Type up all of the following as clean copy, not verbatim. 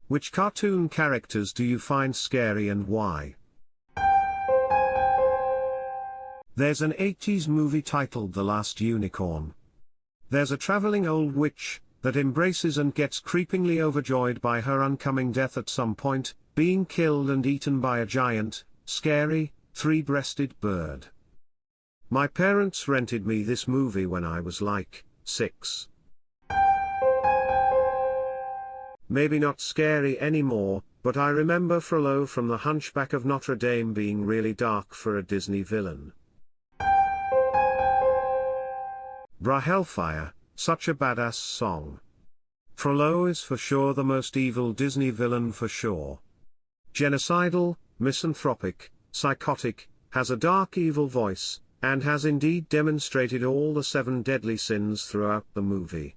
Which cartoon characters do you find scary and why? There's an 80s movie titled The Last Unicorn. There's a traveling old witch that embraces and gets creepingly overjoyed by her oncoming death at some point, being killed and eaten by a giant, scary, three-breasted bird. My parents rented me this movie when I was like 6. Maybe not scary anymore, but I remember Frollo from The Hunchback of Notre Dame being really dark for a Disney villain. Brah Hellfire, such a badass song. Frollo is for sure the most evil Disney villain for sure. Genocidal, misanthropic, psychotic, has a dark evil voice, and has indeed demonstrated all the 7 deadly sins throughout the movie.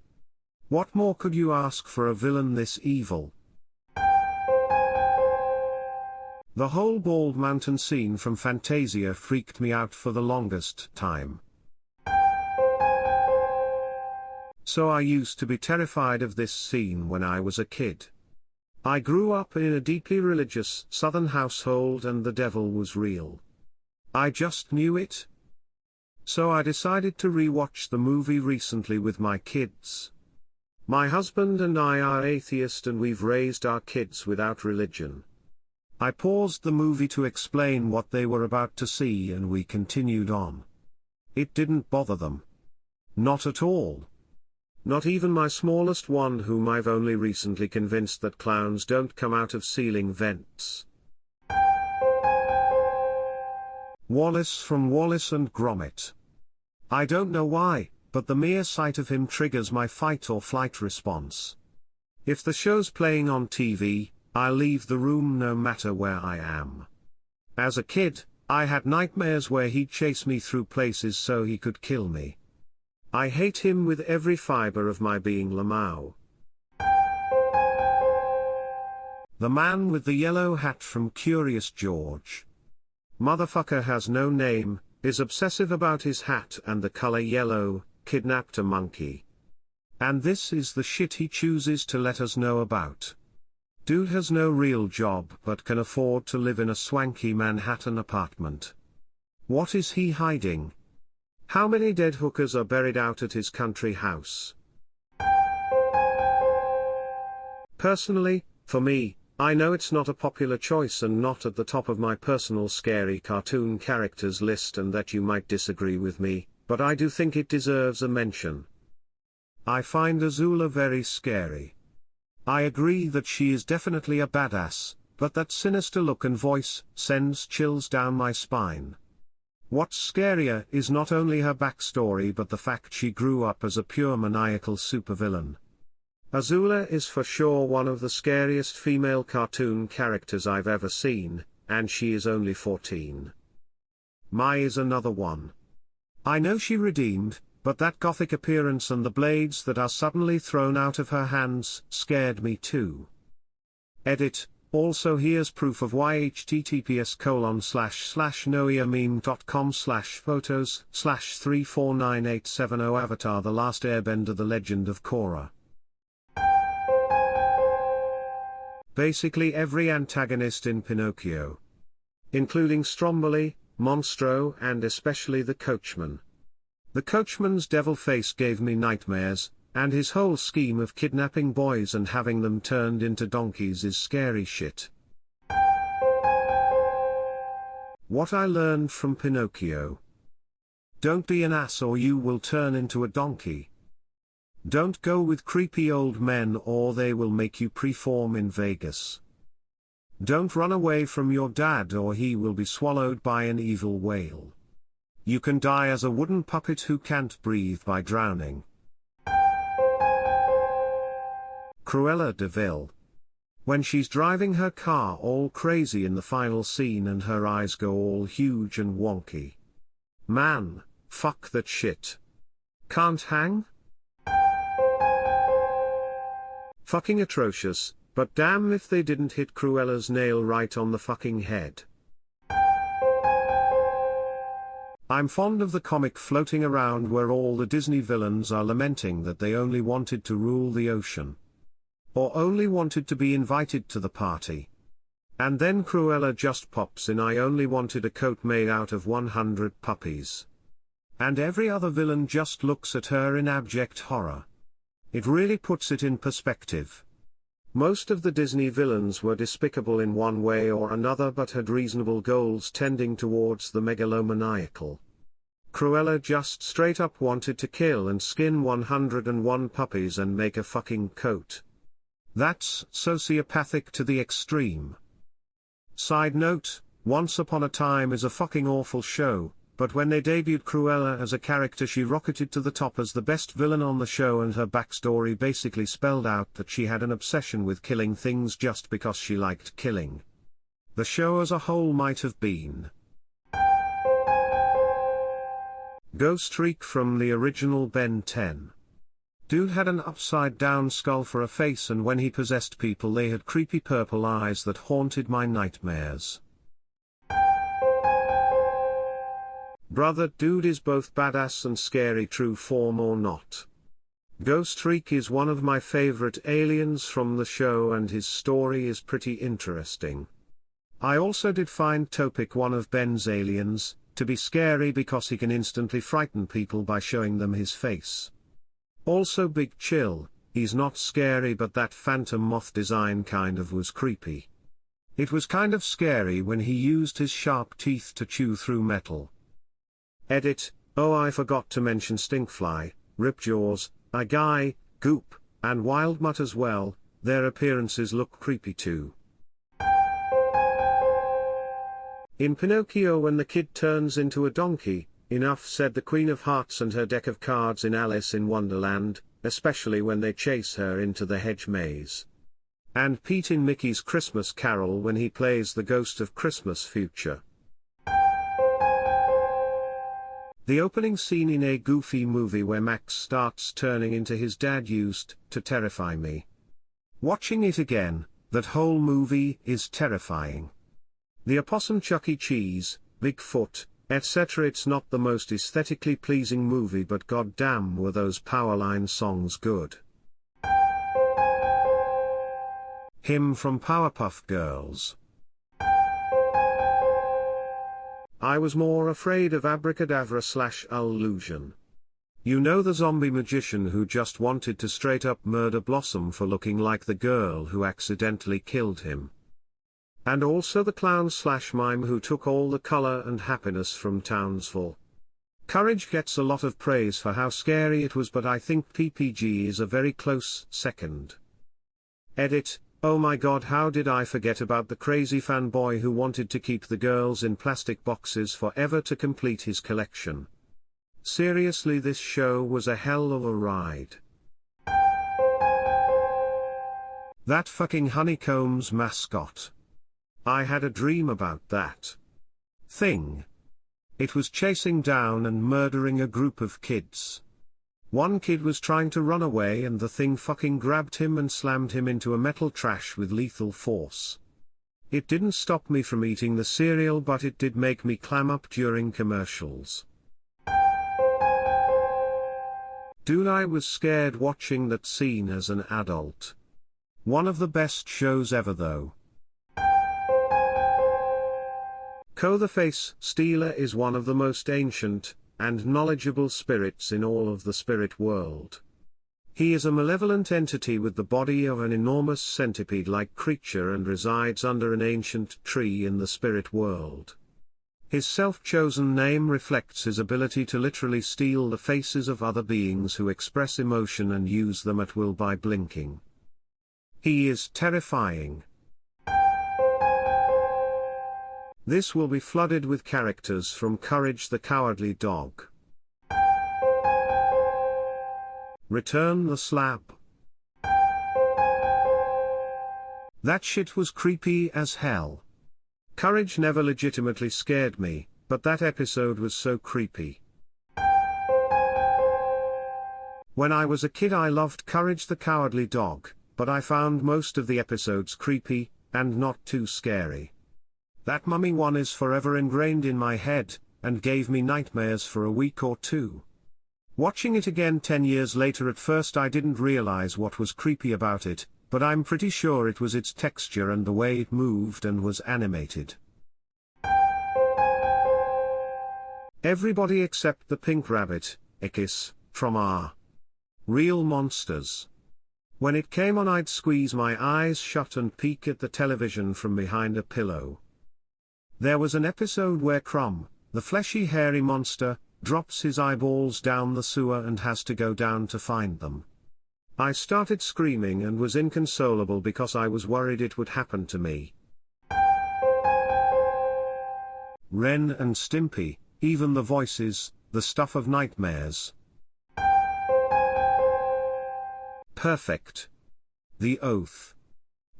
What more could you ask for a villain this evil? The whole Bald Mountain scene from Fantasia freaked me out for the longest time. So I used to be terrified of this scene when I was a kid. I grew up in a deeply religious Southern household and the devil was real. I just knew it. So I decided to re-watch the movie recently with my kids. My husband and I are atheist and we've raised our kids without religion. I paused the movie to explain what they were about to see and we continued on. It didn't bother them. Not at all. Not even my smallest one, whom I've only recently convinced that clowns don't come out of ceiling vents. Wallace from Wallace and Gromit. I don't know why, but the mere sight of him triggers my fight or flight response. If the show's playing on TV, I'll leave the room no matter where I am. As a kid, I had nightmares where he'd chase me through places so he could kill me. I hate him with every fiber of my being. Lamau. The man with the yellow hat from Curious George. Motherfucker has no name, is obsessive about his hat and the color yellow, kidnapped a monkey. And this is the shit he chooses to let us know about. Dude has no real job but can afford to live in a swanky Manhattan apartment. What is he hiding? How many dead hookers are buried out at his country house? Personally, for me, I know it's not a popular choice and not at the top of my personal scary cartoon characters list and that you might disagree with me, but I do think it deserves a mention. I find Azula very scary. I agree that she is definitely a badass, but that sinister look and voice sends chills down my spine. What's scarier is not only her backstory but the fact she grew up as a pure maniacal supervillain. Azula is for sure one of the scariest female cartoon characters I've ever seen, and she is only 14. Mai is another one. I know she redeemed, but that gothic appearance and the blades that are suddenly thrown out of her hands scared me too. Edit. Also here's proof of why https://noeameme.com/photos/34980 Avatar The Last Airbender The Legend of Korra. Basically every antagonist in Pinocchio. Including Stromboli, Monstro and especially the coachman. The coachman's devil face gave me nightmares, and his whole scheme of kidnapping boys and having them turned into donkeys is scary shit. What I learned from Pinocchio. Don't be an ass or you will turn into a donkey. Don't go with creepy old men or they will make you preform in Vegas. Don't run away from your dad or he will be swallowed by an evil whale. You can die as a wooden puppet who can't breathe by drowning. Cruella de Vil. When she's driving her car all crazy in the final scene and her eyes go all huge and wonky. Man, fuck that shit. Can't hang? Fucking atrocious, but damn if they didn't hit Cruella's nail right on the fucking head. I'm fond of the comic floating around where all the Disney villains are lamenting that they only wanted to rule the ocean. or only wanted to be invited to the party. And then Cruella just pops in, I only wanted a coat made out of 100 puppies. And every other villain just looks at her in abject horror. It really puts it in perspective. Most of the Disney villains were despicable in one way or another but had reasonable goals tending towards the megalomaniacal. Cruella just straight up wanted to kill and skin 101 puppies and make a fucking coat. That's sociopathic to the extreme. Side note, Once Upon a Time is a fucking awful show, but when they debuted Cruella as a character she rocketed to the top as the best villain on the show, and her backstory basically spelled out that she had an obsession with killing things just because she liked killing. The show as a whole might have been Ghost Reek from the original Ben 10. Dude had an upside down skull for a face, and when he possessed people they had creepy purple eyes that haunted my nightmares. Brother, dude is both badass and scary, true form or not. Ghost Reek is one of my favorite aliens from the show and his story is pretty interesting. I also did find Topic, one of Ben's aliens, to be scary because he can instantly frighten people by showing them his face. Also Big Chill, he's not scary but that phantom moth design kind of was creepy. It was kind of scary when he used his sharp teeth to chew through metal. Edit, oh I forgot to mention Stinkfly, Ripjaws, Guy, Goop, and Wildmutt as well, their appearances look creepy too. In Pinocchio, when the kid turns into a donkey, enough said, the Queen of Hearts and her deck of cards in Alice in Wonderland, especially when they chase her into the hedge maze. And Pete in Mickey's Christmas Carol when he plays the ghost of Christmas future. The opening scene in a Goofy movie where Max starts turning into his dad used to terrify me. Watching it again, that whole movie is terrifying. The opossum, Chuck E. Cheese, Bigfoot, etc. It's not the most aesthetically pleasing movie, but goddamn were those Powerline songs good. Him from Powerpuff Girls. I was more afraid of Abracadabra/Illusion. You know, the zombie magician who just wanted to straight up murder Blossom for looking like the girl who accidentally killed him. And also the clown/mime who took all the color and happiness from Townsville. Courage gets a lot of praise for how scary it was, but I think PPG is a very close second. Edit, oh my god, how did I forget about the crazy fanboy who wanted to keep the girls in plastic boxes forever to complete his collection. Seriously, this show was a hell of a ride. That fucking Honeycombs mascot. I had a dream about that thing. It was chasing down and murdering a group of kids. One kid was trying to run away and the thing fucking grabbed him and slammed him into a metal trash with lethal force. It didn't stop me from eating the cereal, but it did make me clam up during commercials. Dude, I was scared watching that scene as an adult. One of the best shows ever though. Ko the Face Stealer is one of the most ancient and knowledgeable spirits in all of the spirit world. He is a malevolent entity with the body of an enormous centipede-like creature and resides under an ancient tree in the spirit world. His self-chosen name reflects his ability to literally steal the faces of other beings who express emotion and use them at will by blinking. He is terrifying. This will be flooded with characters from Courage the Cowardly Dog. Return the Slab. That shit was creepy as hell. Courage never legitimately scared me, but that episode was so creepy. When I was a kid I loved Courage the Cowardly Dog, but I found most of the episodes creepy, and not too scary. That mummy one is forever ingrained in my head, and gave me nightmares for a week or two. Watching it again 10 years later, at first I didn't realize what was creepy about it, but I'm pretty sure it was its texture and the way it moved and was animated. Everybody except the pink rabbit, Ekis, from our Real Monsters. When it came on, I'd squeeze my eyes shut and peek at the television from behind a pillow. There was an episode where Crumb, the fleshy hairy monster, drops his eyeballs down the sewer and has to go down to find them. I started screaming and was inconsolable because I was worried it would happen to me. Ren and Stimpy, even the voices, the stuff of nightmares. Perfect. The Oath.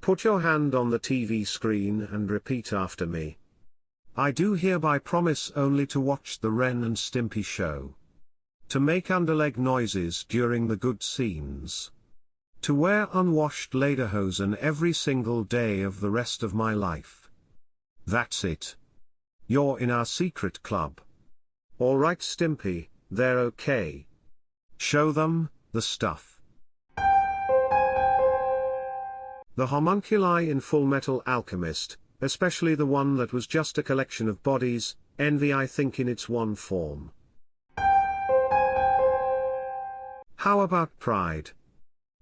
Put your hand on the TV screen and repeat after me. I do hereby promise only to watch the Ren and Stimpy show. To make underleg noises during the good scenes. To wear unwashed lederhosen every single day of the rest of my life. That's it. You're in our secret club. Alright Stimpy, they're okay. Show them the stuff. The homunculi in Fullmetal Alchemist, especially the one that was just a collection of bodies, envy I think in its one form. How about Pride?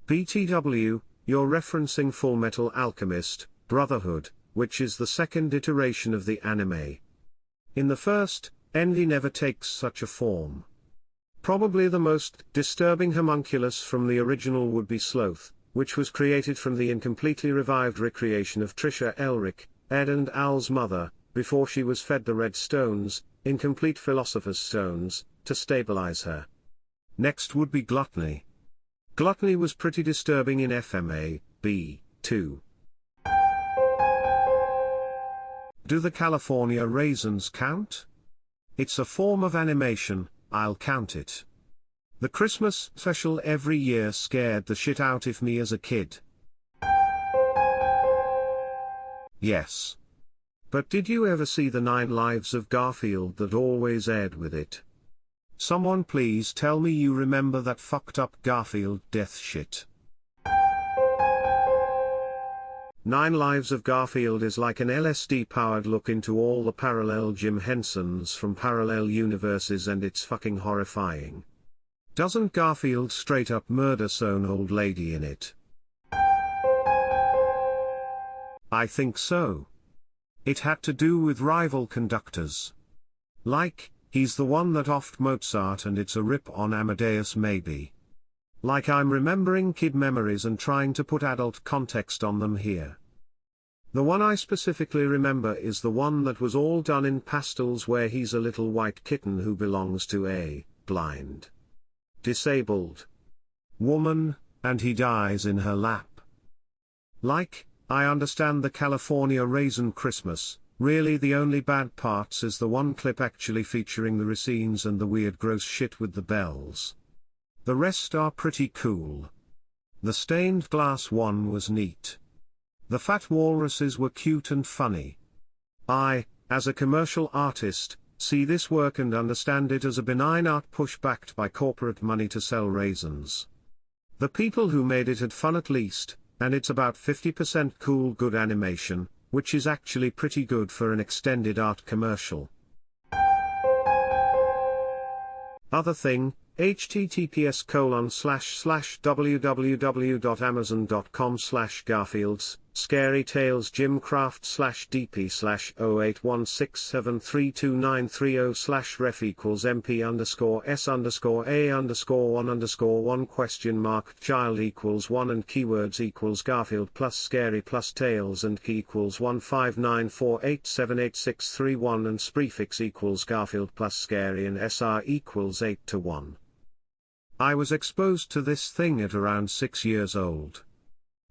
BTW, you're referencing Fullmetal Alchemist, Brotherhood, which is the second iteration of the anime. In the first, envy never takes such a form. Probably the most disturbing homunculus from the original would be Sloth, which was created from the incompletely revived recreation of Trisha Elric, Ed and Al's mother, before she was fed the red stones, incomplete Philosopher's Stones, to stabilize her. Next would be Gluttony. Gluttony was pretty disturbing in FMA, B, too. Do the California Raisins count? It's a form of animation, I'll count it. The Christmas special every year scared the shit out of me as a kid. Yes. But did you ever see the 9 Lives of Garfield that always aired with it? Someone please tell me you remember that fucked up Garfield death shit. 9 Lives of Garfield is like an LSD-powered look into all the parallel Jim Hensons from parallel universes, and it's fucking horrifying. Doesn't Garfield straight up murder some old lady in it? I think so. It had to do with rival conductors. Like, he's the one that offed Mozart and it's a rip on Amadeus maybe. Like I'm remembering kid memories and trying to put adult context on them here. The one I specifically remember is the one that was all done in pastels where he's a little white kitten who belongs to a blind, disabled woman, and he dies in her lap. Like, I understand the California Raisin Christmas, really the only bad parts is the one clip actually featuring the Racines and the weird gross shit with the bells. The rest are pretty cool. The stained glass one was neat. The fat walruses were cute and funny. I, as a commercial artist, see this work and understand it as a benign art push backed by corporate money to sell raisins. The people who made it had fun at least, and it's about 50% cool good animation, which is actually pretty good for an extended art commercial. Other thing, https://www.amazon.com/garfields, Scary Tales Jim Craft /DP/0816732930/ref=mp_s_a_1_1 and keywords equals Garfield plus Scary plus Tales and key equals 159487861 and prefix equals Garfield plus Scary and SR equals 8:1. I was exposed to this thing at around 6 years old.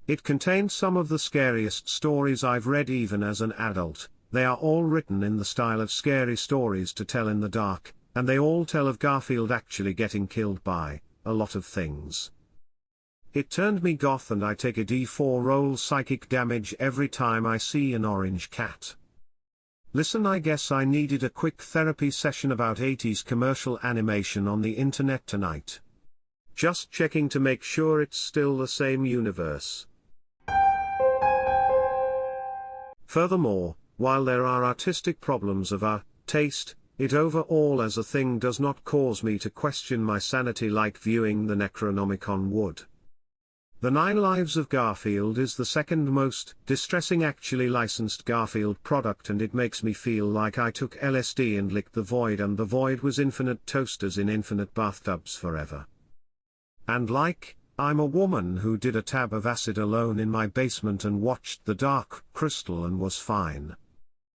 It contained some of the scariest stories I've read even as an adult. They are all written in the style of scary stories to tell in the dark, and they all tell of Garfield actually getting killed by a lot of things. It turned me goth, and I take a D4 roll psychic damage every time I see an orange cat. Listen, I guess I needed a quick therapy session about 80s commercial animation on the internet tonight. Just checking to make sure it's still the same universe. Furthermore, while there are artistic problems of our taste, it overall as a thing does not cause me to question my sanity like viewing the Necronomicon would. The 9 Lives of Garfield is the second most distressing actually licensed Garfield product, and it makes me feel like I took LSD and licked the void, and the void was infinite toasters in infinite bathtubs forever. And like, I'm a woman who did a tab of acid alone in my basement and watched The Dark Crystal and was fine.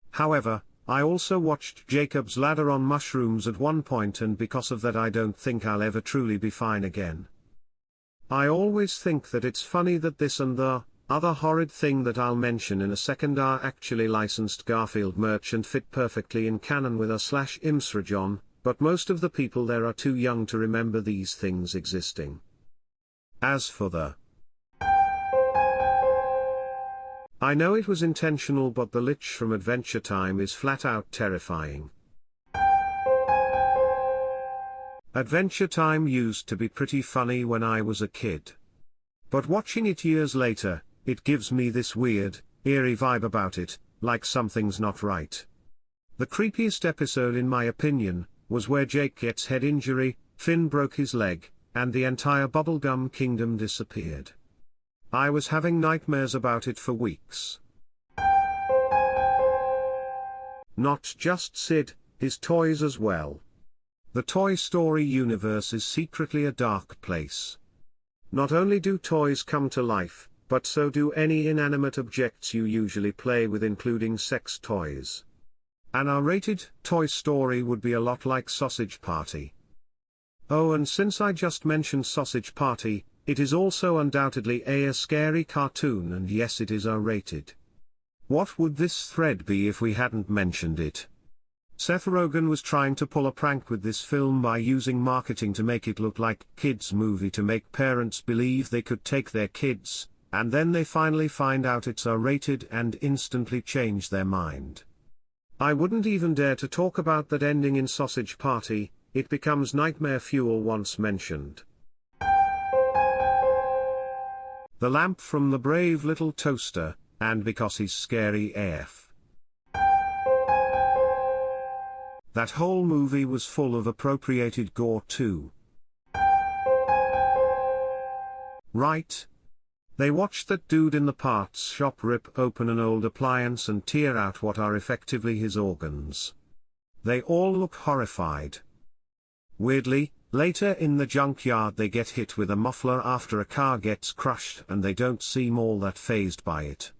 However, I also watched Jacob's Ladder on mushrooms at one point, and because of that I don't think I'll ever truly be fine again. I always think that it's funny that this and the other horrid thing that I'll mention in a second are actually licensed Garfield merch and fit perfectly in canon with /Imsrajon, but most of the people there are too young to remember these things existing. As for the I know it was intentional, but the Lich from Adventure Time is flat out terrifying. Adventure Time used to be pretty funny when I was a kid. But watching it years later, it gives me this weird, eerie vibe about it, like something's not right. The creepiest episode in my opinion, was where Jake gets head injury, Finn broke his leg, and the entire Bubblegum Kingdom disappeared. I was having nightmares about it for weeks. Not just Sid, his toys as well. The Toy Story universe is secretly a dark place. Not only do toys come to life, but so do any inanimate objects you usually play with, including sex toys. An R-rated Toy Story would be a lot like Sausage Party. Oh, and since I just mentioned Sausage Party, it is also undoubtedly a scary cartoon, and yes, it is R-rated. What would this thread be if we hadn't mentioned it? Seth Rogen was trying to pull a prank with this film by using marketing to make it look like a kids' movie to make parents believe they could take their kids, and then they finally find out it's R-rated and instantly change their mind. I wouldn't even dare to talk about that ending in Sausage Party. It becomes nightmare fuel once mentioned. The lamp from The Brave Little Toaster, and because he's scary AF. That whole movie was full of appropriated gore too. Right? They watched that dude in the parts shop rip open an old appliance and tear out what are effectively his organs. They all look horrified. Weirdly, later in the junkyard they get hit with a muffler after a car gets crushed, and they don't seem all that fazed by it.